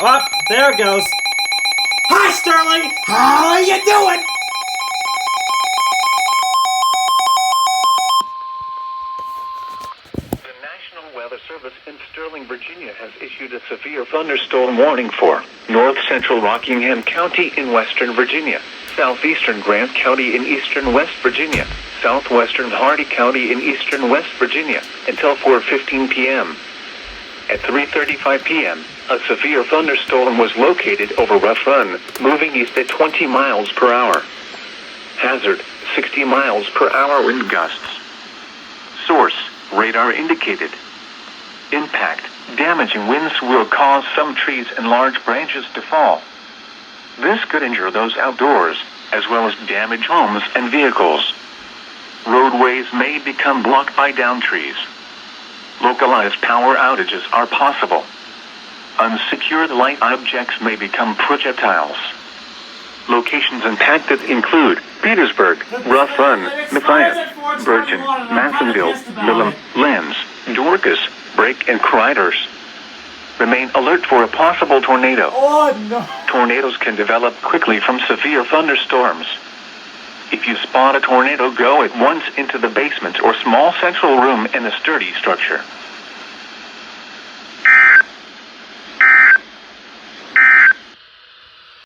Oh, there it goes. Hi, Sterling! How are you doing? The National Weather Service in Sterling, Virginia has issued a severe thunderstorm warning for north central Rockingham County in western Virginia, southeastern Grant County in eastern West Virginia, southwestern Hardy County in eastern West Virginia, until 4:15 p.m. At 3:35 p.m., a severe thunderstorm was located over Rough Run, moving east at 20 miles per hour. Hazard, 60 miles per hour wind gusts. Source, radar indicated. Impact, damaging winds will cause some trees and large branches to fall. This could injure those outdoors, as well as damage homes and vehicles. Roadways may become blocked by downed trees. Localized power outages are possible. Unsecured light objects may become projectiles. Locations impacted include Petersburg, Rough Run, Matthias, Bergen, Mansonville, Milam, Lenz, Dorcas, Brake, and Criders. Remain alert for a possible tornado. Oh, no. Tornadoes can develop quickly from severe thunderstorms. If you spot a tornado, go at once into the basement or small central room in a sturdy structure.